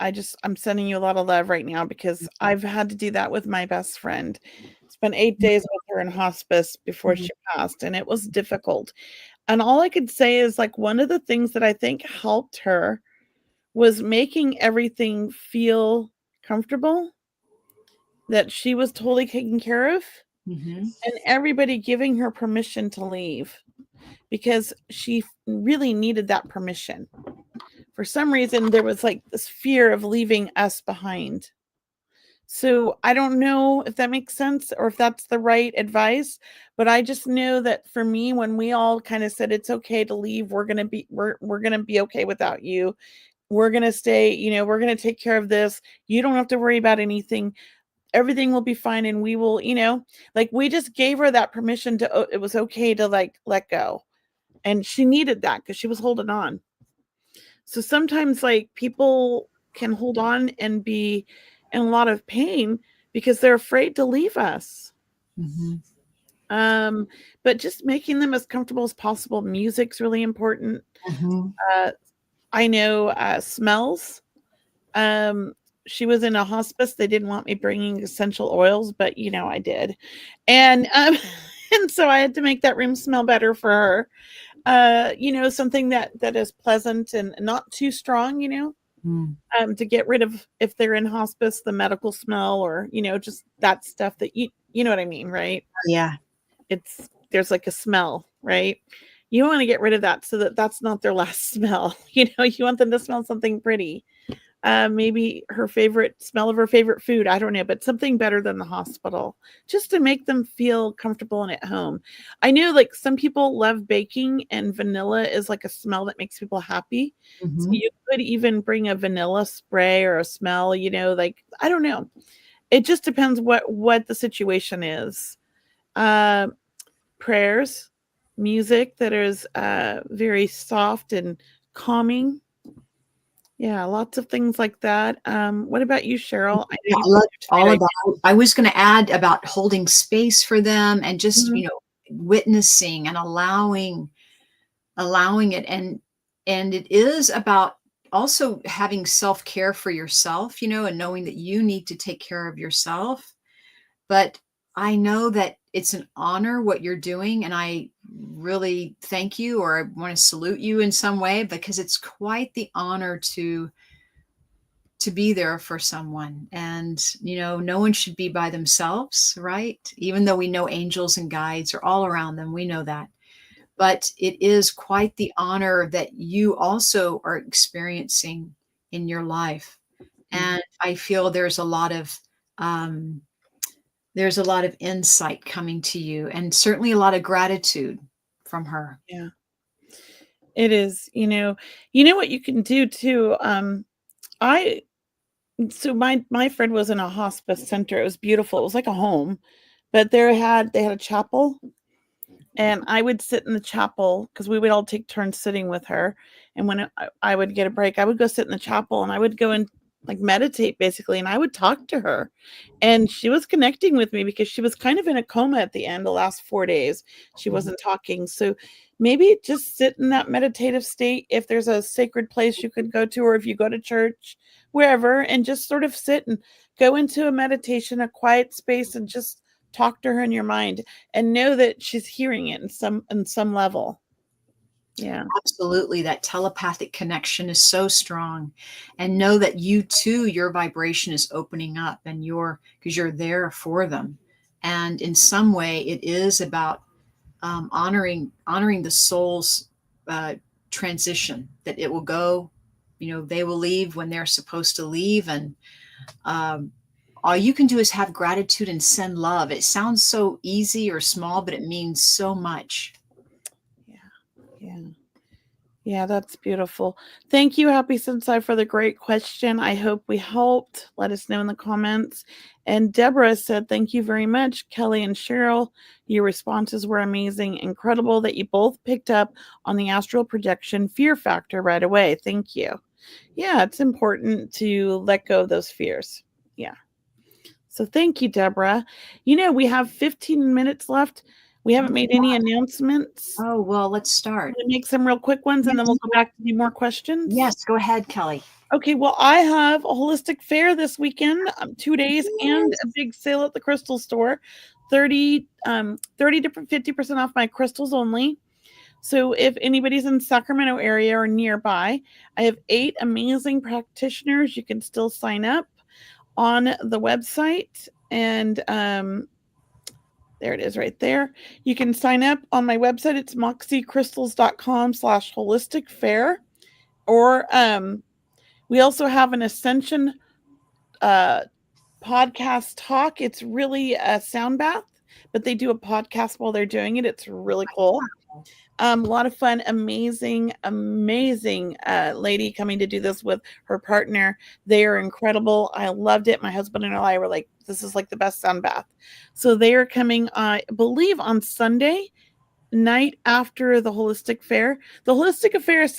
I'm sending you a lot of love right now, because I've had to do that with my best friend. Spent 8 days with her in hospice before she passed, and it was difficult. And all I could say is, like, one of the things that I think helped her was making everything feel comfortable, that she was totally taken care of, and everybody giving her permission to leave, because she really needed that permission. For some reason, there was like this fear of leaving us behind. So I don't know if that makes sense or if that's the right advice, but I just know that for me, when we all kind of said it's okay to leave, we're gonna be okay without you. We're gonna stay, we're gonna take care of this. You don't have to worry about anything. Everything will be fine, and we will, like, we just gave her that permission it was okay to, like, let go. And she needed that because she was holding on. So sometimes, like, people can hold on and be in a lot of pain because they're afraid to leave us. But just making them as comfortable as possible. Music's really important. I know smells. She was in a hospice. They didn't want me bringing essential oils, but I did. And and so I had to make that room smell better for her. Something that is pleasant and not too strong, to get rid of, if they're in hospice, the medical smell, or, just that stuff that you know what I mean, right? Yeah. There's like a smell, right? You want to get rid of that so that that's not their last smell. You want them to smell something pretty. Maybe smell of her favorite food. I don't know, but something better than the hospital, just to make them feel comfortable and at home. I know, like, some people love baking, and vanilla is like a smell that makes people happy. So you could even bring a vanilla spray or a smell, like, I don't know. It just depends what the situation is. Prayers, music that is very soft and calming. Yeah, lots of things like that. What about you, Cheryl? I loved all of that. I was going to add about holding space for them, and just, witnessing and allowing it. And it is about also having self-care for yourself, and knowing that you need to take care of yourself. But I know that it's an honor what you're doing, and I really thank you, or I want to salute you in some way, because it's quite the honor to to be there for someone. And, no one should be by themselves, right? Even though we know angels and guides are all around them, we know that. But it is quite the honor that you also are experiencing in your life. And I feel um, there's a lot of insight coming to you, and certainly a lot of gratitude from her. Yeah, it is. What you can do too. I So my friend was in a hospice center. It was beautiful. It was like a home, but they had a chapel, and I would sit in the chapel because we would all take turns sitting with her. And when I would get a break, I would go sit in the chapel, and I would go and like meditate basically, and I would talk to her, and she was connecting with me because she was kind of in a coma at the end. The last 4 days she wasn't talking. So maybe just sit in that meditative state. If there's a sacred place you could go to, or if you go to church, wherever, and just sort of sit and go into a meditation, a quiet space, and just talk to her in your mind, and know that she's hearing it in some level. Yeah. Absolutely. That telepathic connection is so strong. And know that you too, your vibration is opening up, and because you're there for them. And in some way it is about honoring the soul's transition, that it will go, they will leave when they're supposed to leave. And all you can do is have gratitude and send love. It sounds so easy or small, but it means so much. Yeah, that's beautiful. Thank you, Happy Sensei, for the great question. I hope we helped. Let us know in the comments. And Deborah said, thank you very much, Kelly and Cheryl. Your responses were amazing. Incredible that you both picked up on the astral projection fear factor right away. Thank you. Yeah, it's important to let go of those fears. Yeah. So thank you, Deborah. We have 15 minutes left. We haven't made any announcements. Oh, well, let's start. We'll make some real quick ones, and then we'll go back to do more questions. Yes, go ahead, Kelly. Okay, well, I have a holistic fair this weekend, 2 days, and a big sale at the crystal store. 30 to 50% off my crystals only. So if anybody's in Sacramento area or nearby, I have 8 amazing practitioners. You can still sign up on the website, and there it is right there. You can sign up on my website. It's moxiecrystals.com/holistic fair. Or we also have an Ascension podcast talk. It's really a sound bath, but they do a podcast while they're doing it. It's really cool. A lot of fun. Amazing lady coming to do this with her partner. They are incredible. I loved it. My husband and I were like, this is like the best sound bath. So they are coming, I believe, on Sunday night after the holistic fair. The holistic affair is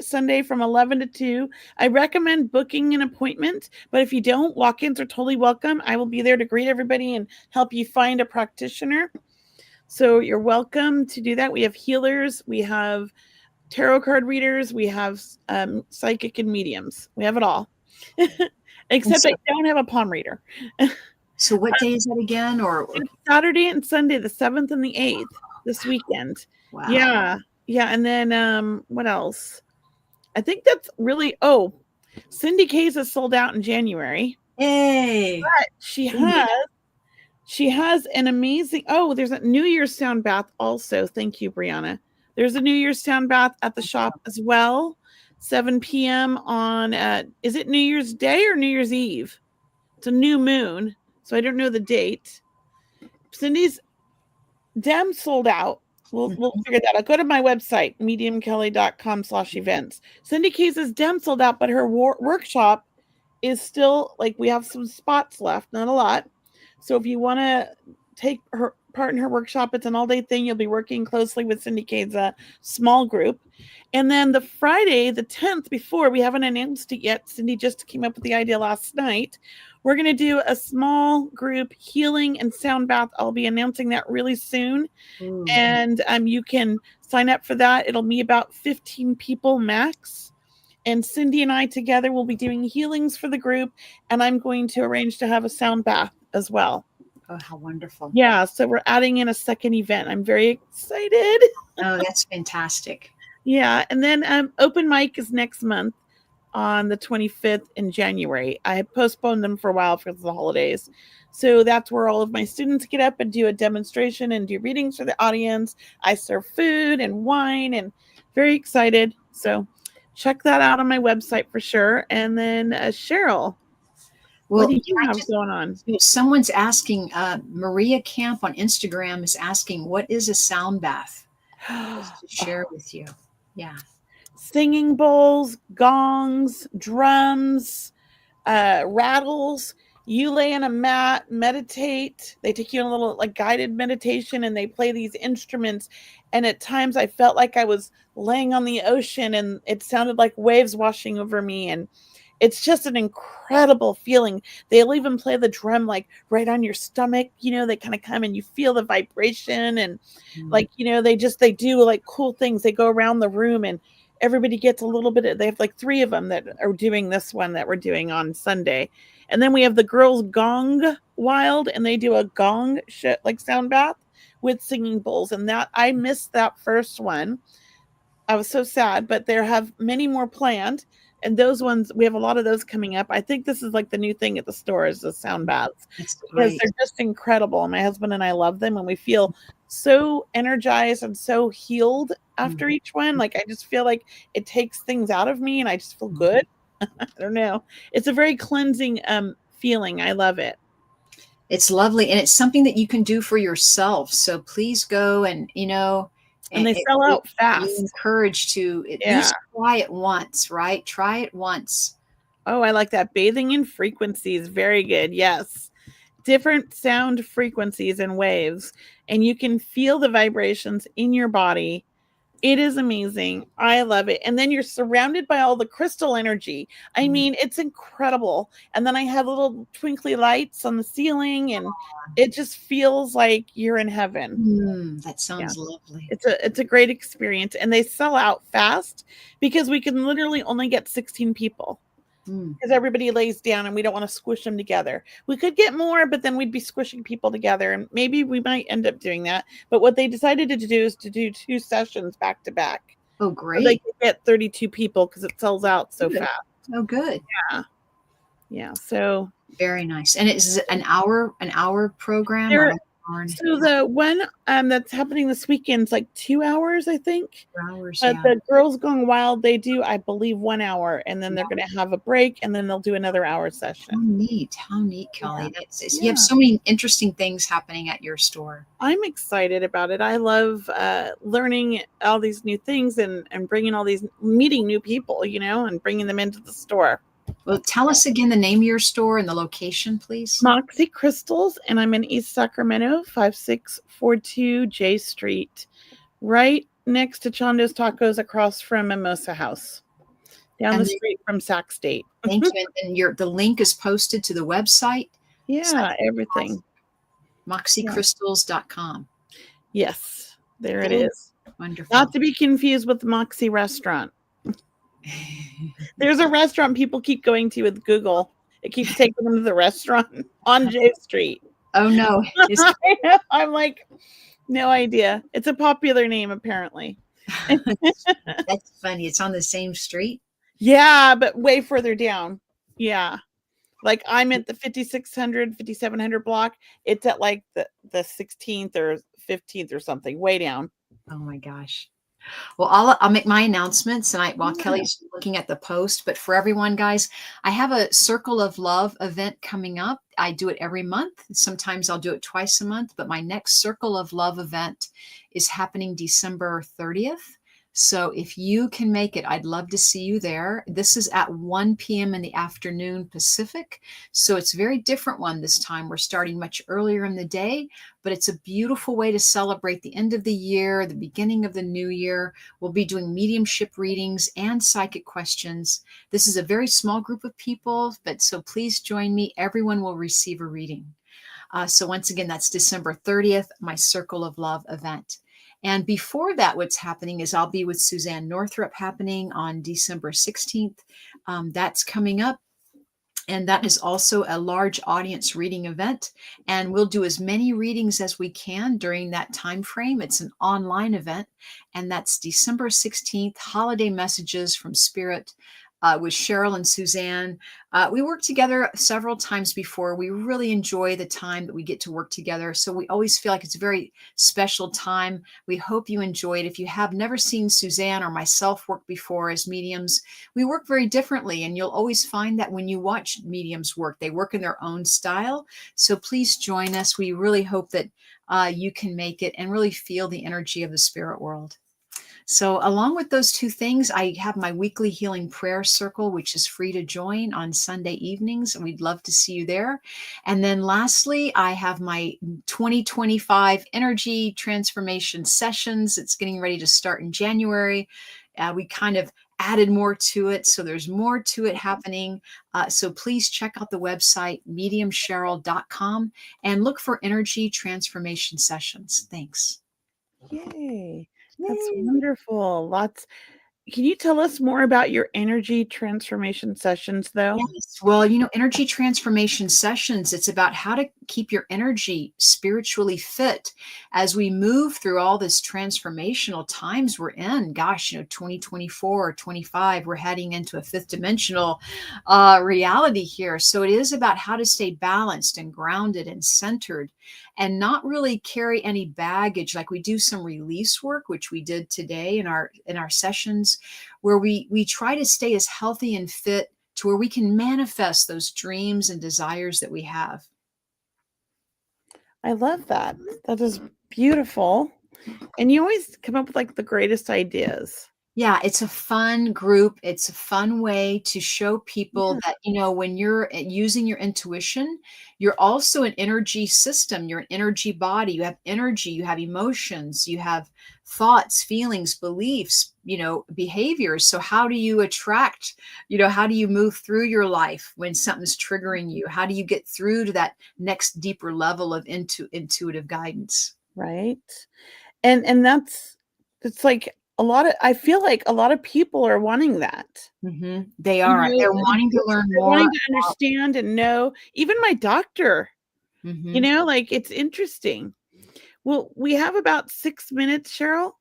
Sunday from 11 to 2. I recommend booking an appointment, but if you don't, walk-ins are totally welcome. I will be there to greet everybody and help you find a practitioner. So you're welcome to do that. We have healers, we have tarot card readers, we have psychic and mediums. We have it all. Except I don't have a palm reader. So what day is that again? It's Saturday and Sunday, the 7th and the 8th, this weekend. Wow. Yeah. And then what else? I think that's really, Cindy K's is sold out in January. Hey. But she has an amazing, there's a New Year's sound bath also. Thank you, Brianna. There's a New Year's sound bath at the shop as well. 7 p.m. on, is it New Year's Day or New Year's Eve? It's a new moon, so I don't know the date. Cindy's Dem sold out. We'll figure that out. Go to my website, mediumkelly.com/events. Cindy K's Dem sold out, but her workshop is still, we have some spots left, not a lot. So if you want to take her part in her workshop, it's an all-day thing. You'll be working closely with Cindy Kane's small group. And then the Friday, the 10th, before, we haven't announced it yet. Cindy just came up with the idea last night. We're going to do a small group healing and sound bath. I'll be announcing that really soon. And you can sign up for that. It'll be about 15 people max. And Cindy and I together will be doing healings for the group. And I'm going to arrange to have a sound bath as well. Oh, how wonderful. Yeah, so we're adding in a second event. I'm very excited. Oh, that's fantastic. Yeah, and then open mic is next month, on the 25th in January. I had postponed them for a while for the holidays. So that's where all of my students get up and do a demonstration and do readings for the audience. I serve food and wine and very excited. So check that out on my website for sure. And then Cheryl, what Well, do you have going on? someone's asking, Maria Camp on Instagram is asking, what is a sound bath? Just to share with you. Yeah. Singing bowls, gongs, drums, rattles. You lay on a mat, meditate. They take you on a little like guided meditation and they play these instruments. And at times I felt like I was laying on the ocean and it sounded like waves washing over me. And it's just an incredible feeling. They'll even play the drum like right on your stomach. You know, they kind of come and you feel the vibration and like, you know, they do like cool things. They go around the room and everybody gets a little bit they have like 3 of them that are doing this one that we're doing on Sunday. And then we have the girls gong wild and they do a gong like sound bath with singing bowls. And that I missed that first one. I was so sad, but there have many more planned. And those ones, we have a lot of those coming up. I think this is like the new thing at the store is the sound baths because they're just incredible. My husband and I love them and we feel so energized and so healed after each one. Like, I just feel like it takes things out of me and I just feel good. I don't know. It's a very cleansing feeling. I love it. It's lovely. And it's something that you can do for yourself. So please go and, you know, and they sell out fast. Encouraged to at least try it once, right? Try it once. Oh, I like that. Bathing in frequencies. Very good. Yes. Different sound frequencies and waves. And you can feel the vibrations in your body. It is amazing. I love it. And then you're surrounded by all the crystal energy. I mean, it's incredible. And then I have little twinkly lights on the ceiling and it just feels like you're in heaven. That sounds lovely. It's a great experience. And they sell out fast because we can literally only get 16 people. Because everybody lays down and we don't want to squish them together. We could get more, but then we'd be squishing people together and maybe we might end up doing that. But what they decided to do is to do 2 sessions back to back. Oh, great. So they could get 32 people because it sells out so fast. Oh, good. Yeah. So very nice. And it's an hour program. So the one that's happening this weekend is like 2 hours, I think. 2 hours, but the Girls Going Wild, they do, I believe, 1 hour, and then they're going to have a break, and then they'll do another hour session. How neat, Kelly. You have so many interesting things happening at your store. I'm excited about it. I love learning all these new things and bringing meeting new people, you know, and bringing them into the store. Well, tell us again the name of your store and the location, please. Moxie Crystals, and I'm in East Sacramento, 5642 J Street, right next to Chando's Tacos across from Mimosa House, down the street from Sac State. Thank you. And the link is posted to the website. Yeah, everything. MoxieCrystals.com. Yes, there it is. Wonderful. Not to be confused with the Moxie Restaurant. There's a restaurant people keep going to with Google. It keeps taking them to the restaurant on J Street. Oh, no. I'm like, no idea. It's a popular name, apparently. That's funny. It's on the same street? Yeah, but way further down. Yeah. Like I'm at the 5600, 5700 block. It's at like the 16th or 15th or something, way down. Oh, my gosh. Well, I'll make my announcements while Kelly's looking at the post. But for everyone, guys, I have a Circle of Love event coming up. I do it every month. Sometimes I'll do it twice a month. But my next Circle of Love event is happening December 30th. So if you can make it, I'd love to see you there. This is at 1 p.m. in the afternoon Pacific. So it's a very different one this time. We're starting much earlier in the day, but it's a beautiful way to celebrate the end of the year, the beginning of the new year. We'll be doing mediumship readings and psychic questions. This is a very small group of people, but so please join me. Everyone will receive a reading. So once again, that's December 30th, my Circle of Love event. And before that, what's happening is I'll be with Suzanne Northrup happening on December 16th. That's coming up. And that is also a large audience reading event. And we'll do as many readings as we can during that time frame. It's an online event. And that's December 16th, Holiday Messages from Spirit. with Cheryl and Suzanne. We worked together several times before. We really enjoy the time that we get to work together. So we always feel like it's a very special time. We hope you enjoy it. If you have never seen Suzanne or myself work before as mediums, we work very differently. And you'll always find that when you watch mediums work, they work in their own style. So please join us. We really hope that you can make it and really feel the energy of the spirit world. So, along with those two things, I have my weekly healing prayer circle, which is free to join on Sunday evenings. And we'd love to see you there. And then lastly, I have my 2025 energy transformation sessions. It's getting ready to start in January. We kind of added more to it. So there's more to it happening. So please check out the website, mediumcheryl.com, and look for energy transformation sessions. Thanks. Yay. That's wonderful. Can you tell us more about your energy transformation sessions, though? Yes. Well, energy transformation sessions, it's about how to keep your energy spiritually fit as we move through all this transformational times we're in. Gosh, 2024 or 25, we're heading into a fifth dimensional reality here. So it is about how to stay balanced and grounded and centered and not really carry any baggage. Like we do some release work, which we did today in our sessions, where we try to stay as healthy and fit to where we can manifest those dreams and desires that we have. I love that. That is beautiful. And you always come up with like the greatest ideas. Yeah, it's a fun group. It's a fun way to show people Yeah. that, when you're using your intuition, you're also an energy system. You're an energy body. You have energy, you have emotions, you have thoughts, feelings, beliefs, behaviors. So how do you attract, how do you move through your life when something's triggering you? How do you get through to that next deeper level of intuitive guidance? Right. And it's like I feel like a lot of people are wanting that. They are. They're wanting to learn They're more. wanting to understand and know. Even my doctor, Mhm. like it's interesting. Well, we have about 6 minutes, Cheryl,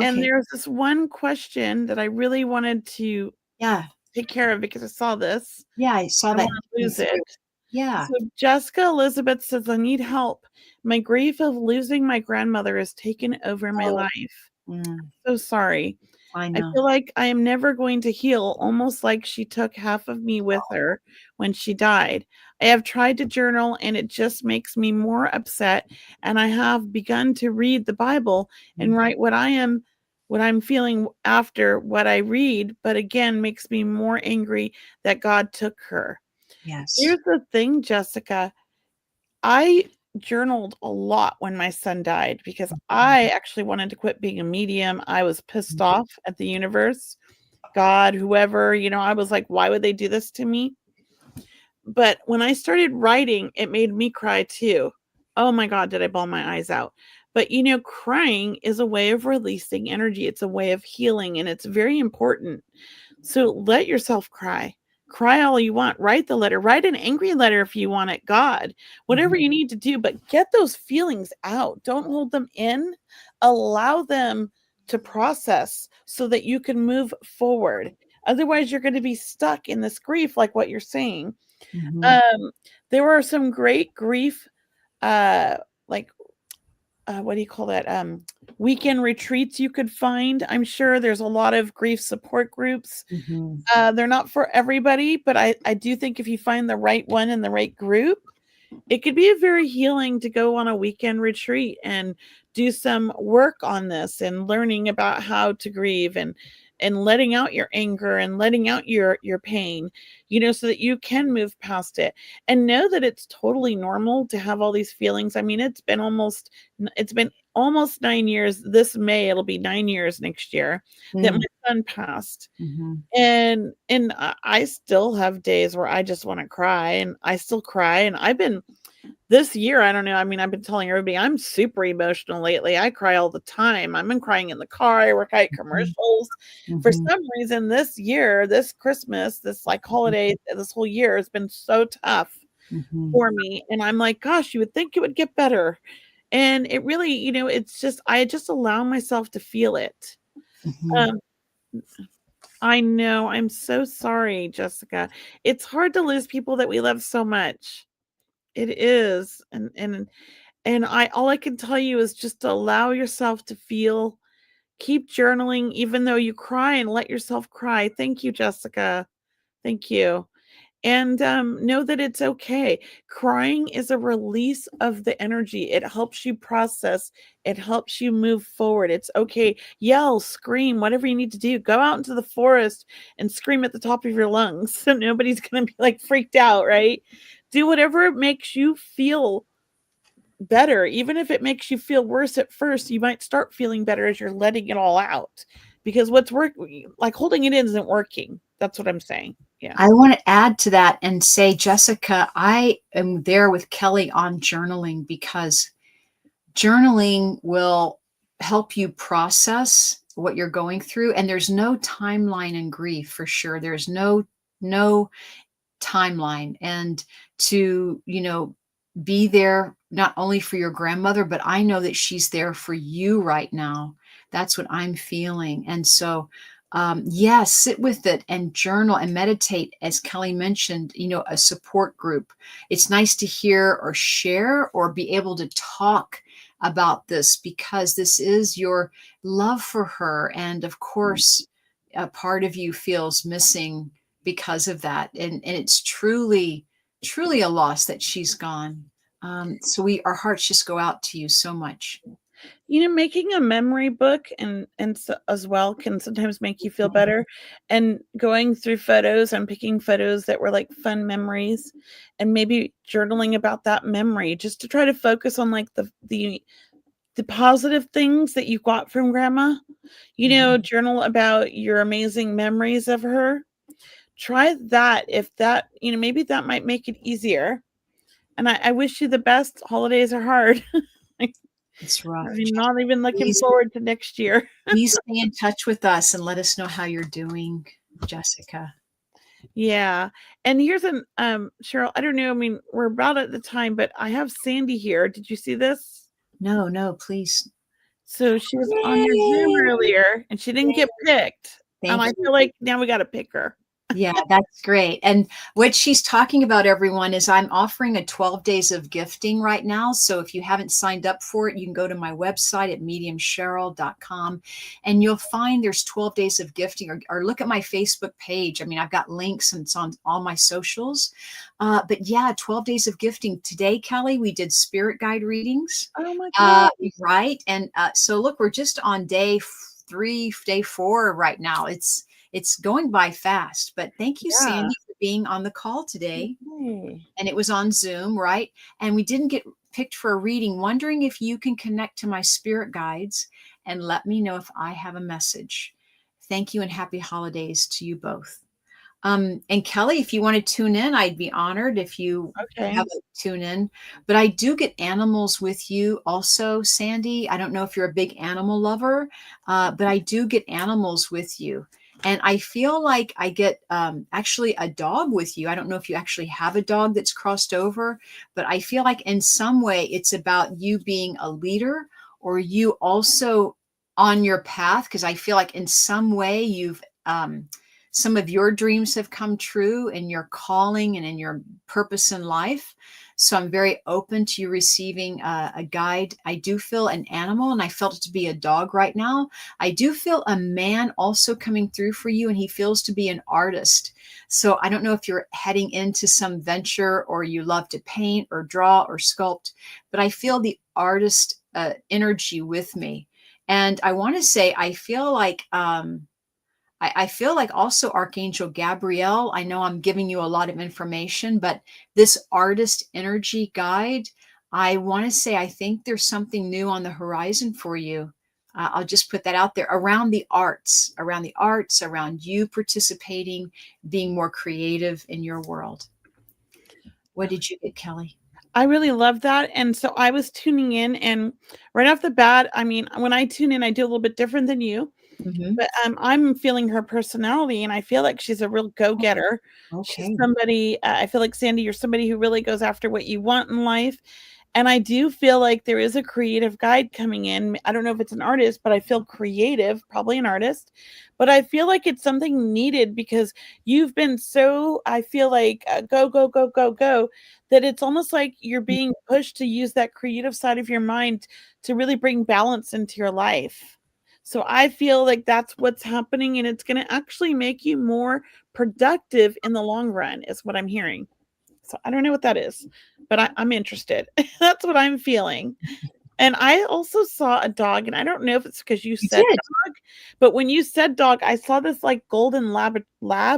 and Okay. there's this one question that I really wanted to Yeah. take care of because I saw this. Yeah, I saw I that don't wanna coming lose it. through. Yeah. So Jessica Elizabeth says, "I need help. My grief of losing my grandmother has taken over my Oh, life. mm, So sorry. I I know. feel like I am never going to heal, almost like she took half of me with her when she died. I have tried to journal and it just makes me more upset. And I have begun to read the Bible and Mm, write what I'm feeling after what I read, but again makes me more angry that God took her." yes. Here's the thing, Jessica. I journaled a lot when my son died because Mhm, I actually wanted to quit being a medium. I was pissed mhm, off at the universe, God, whoever, I was like, why would they do this to me? But when I started writing, it made me cry too. Oh my God, did I bawl my eyes out? But crying is a way of releasing energy. It's a way of healing, and it's very important. So let yourself cry. Cry all you want. Write the letter. Write an angry letter if you want it. God, whatever mhm, you need to do, but get those feelings out. Don't hold them in. Allow them to process so that you can move forward. Otherwise, you're going to be stuck in this grief, like what you're saying. mhm, Um, there were some great grief, uh, like what do you call that? Weekend retreats you could find. I'm sure there's a lot of grief support groups. mhm, They're not for everybody, but I do think if you find the right one and the right group, it could be a very healing to go on a weekend retreat and do some work on this and learning about how to grieve and letting out your anger and letting out your pain, so that you can move past it and know that it's totally normal to have all these feelings. I mean, it's been almost 9 years. This May it'll be 9 years next year that mm, my son passed. mhm, And I still have days where I just want to cry, and I still cry. And I've been this year, I don't know. I mean, I've been telling everybody I'm super emotional lately. I cry all the time. I've been crying in the car. I work at mhm, commercials. For mhm, some reason, this year, this Christmas, this like holiday, this whole year has been so tough mhm, for me. And I'm like, gosh, you would think it would get better. And it really, it's just, I just allow myself to feel it. mhm. Um, I know. I'm so sorry, Jessica. It's hard to lose people that we love so much. It is. And I all I can tell you is just to allow yourself to feel, keep journaling even though you cry, and let yourself cry. Thank you, Jessica. Thank you. And know that it's okay. Crying is a release of the energy. It helps you process. It helps you move forward. It's okay. Yell, scream, whatever you need to do. Go out into the forest and scream at the top of your lungs so nobody's going to be like freaked out, right? Do whatever makes you feel better. Even if it makes you feel worse at first, you might start feeling better as you're letting it all out. Because what's working, like holding it in, isn't working. That's what I'm saying. Yeah. I want to add to that and say, Jessica, I am there with Kelly on journaling, because journaling will help you process what you're going through. And there's no timeline in grief, for sure. There's no timeline. And to, be there not only for your grandmother, but I know that she's there for you right now. That's what I'm feeling. And so, yes, sit with it and journal and meditate. As Kelly mentioned, a support group. It's nice to hear or share or be able to talk about this, because this is your love for her. And of course, a part of you feels missing because of that. And it's truly, truly a loss that she's gone. So our hearts just go out to you so much. Making a memory book and so, as well, can sometimes make you feel better. And going through photos and picking photos that were like fun memories, and maybe journaling about that memory, just to try to focus on like the positive things that you got from grandma. Journal about your amazing memories of her. Try that. If that, maybe that might make it easier. And I wish you the best. Holidays are hard. It's rough. I'm not even looking Please, forward to next year. please stay in touch with us and let us know how you're doing, Jessica. Yeah. And here's an Cheryl, I don't know, I mean, we're about at the time, but I have Sandy here. Did you see this? No, please. So she was on your Zoom earlier and she didn't get picked. Thank I you. feel like now we got to pick her. Yeah, that's great. And what she's talking about, everyone, is I'm offering a 12 days of gifting right now. So if you haven't signed up for it, you can go to my website at mediumcheryl.com, and you'll find there's 12 days of gifting, or look at my Facebook page. I mean, I've got links and it's on all my socials. But yeah, 12 days of gifting. Today, Kelly, we did spirit guide readings. Oh my God. Right. And so look, we're just on day 3, day 4 right now. It's going by fast, but thank you, Yeah. Sandy, for being on the call today. Hey. And it was on Zoom, right? And we didn't get picked for a reading. Wondering if you can connect to my spirit guides and let me know if I have a message. Thank you and happy holidays to you both. And Kelly, if you want to tune in, I'd be honored if you have a tune in. But I do get animals with you also, Sandy. I don't know if you're a big animal lover, but I do get animals with you. And I feel like I get actually a dog with you. I don't know if you actually have a dog that's crossed over, but I feel like in some way it's about you being a leader, or you also on your path, because I feel like in some way you've some of your dreams have come true in your calling and in your purpose in life. So I'm very open to you receiving a guide. I do feel an animal, and I felt it to be a dog right now. I do feel a man also coming through for you, and he feels to be an artist. So I don't know if you're heading into some venture, or you love to paint or draw or sculpt, but I feel the artist energy with me. And I want to say, I feel like also Archangel Gabriel. I know I'm giving you a lot of information, but this artist energy guide, I want to say, I think there's something new on the horizon for you. I'll just put that out there, around the arts, around you participating, being more creative in your world. What did you get, Kelly? I really love that. And so I was tuning in, and right off the bat, I mean, when I tune in, I do a little bit different than you. Mm-hmm. But I'm feeling her personality, and I feel like she's a real go-getter. Okay. She's somebody, I feel like, Sandy, you're somebody who really goes after what you want in life. And I do feel like there is a creative guide coming in. I don't know if it's an artist, but I feel creative, probably an artist. But I feel like it's something needed because you've been so, I feel like, go, go, go, go, go, that it's almost like you're being pushed to use that creative side of your mind to really bring balance into your life. So I feel like that's what's happening, and it's going to actually make you more productive in the long run, is what I'm hearing. So I don't know what that is, but I'm interested. That's what I'm feeling. And I also saw a dog, and I don't know if it's because you said did. dog, but when you said dog, I saw this like golden lab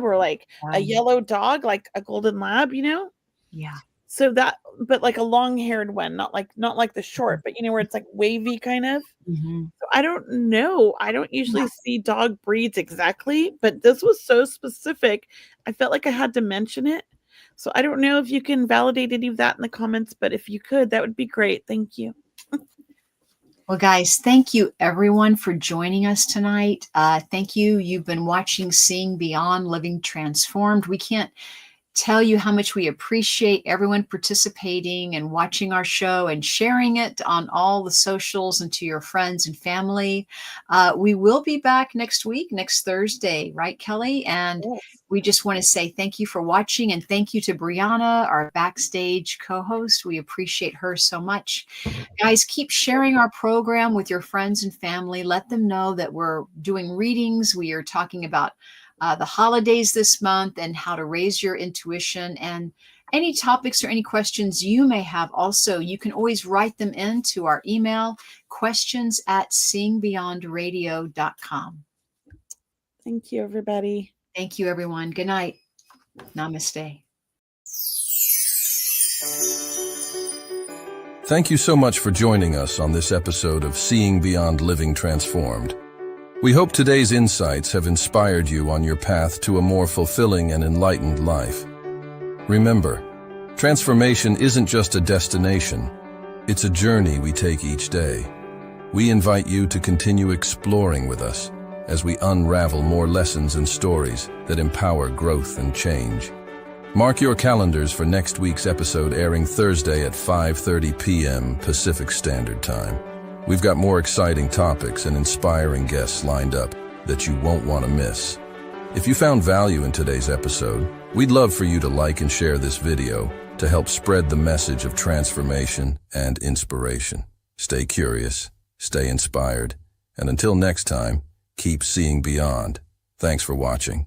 or like a yellow dog, like a golden lab, you know? Yeah. So that, but like a long-haired one, not like the short, but you know, where it's like wavy kind of. Mm-hmm. So I don't know. I don't usually see dog breeds exactly, but this was so specific. I felt like I had to mention it. So I don't know if you can validate any of that in the comments, but if you could, that would be great. Thank you. Well, guys, thank you everyone for joining us tonight. Thank you. You've been watching Seeing Beyond, Living Transformed. We can't tell you how much we appreciate everyone participating and watching our show and sharing it on all the socials and to your friends and family. We will be back next week, next Thursday, right, Kelly? And we just want to say thank you for watching, and thank you to Brianna, our backstage co-host. We appreciate her so much. Guys, keep sharing our program with your friends and family. Let them know that we're doing readings. We are talking about the holidays this month and how to raise your intuition, and any topics or any questions you may have. Also, you can always write them into our email, questions@seeingbeyondradio.com. Thank you, everybody. Thank you, everyone. Good night. Namaste. Thank you so much for joining us on this episode of Seeing Beyond, Living Transformed. We hope today's insights have inspired you on your path to a more fulfilling and enlightened life. Remember, transformation isn't just a destination, it's a journey we take each day. We invite you to continue exploring with us as we unravel more lessons and stories that empower growth and change. Mark your calendars for next week's episode, airing Thursday at 5:30 p.m. Pacific Standard Time. We've got more exciting topics and inspiring guests lined up that you won't want to miss. If you found value in today's episode, we'd love for you to like and share this video to help spread the message of transformation and inspiration. Stay curious, stay inspired, and until next time, keep seeing beyond. Thanks for watching.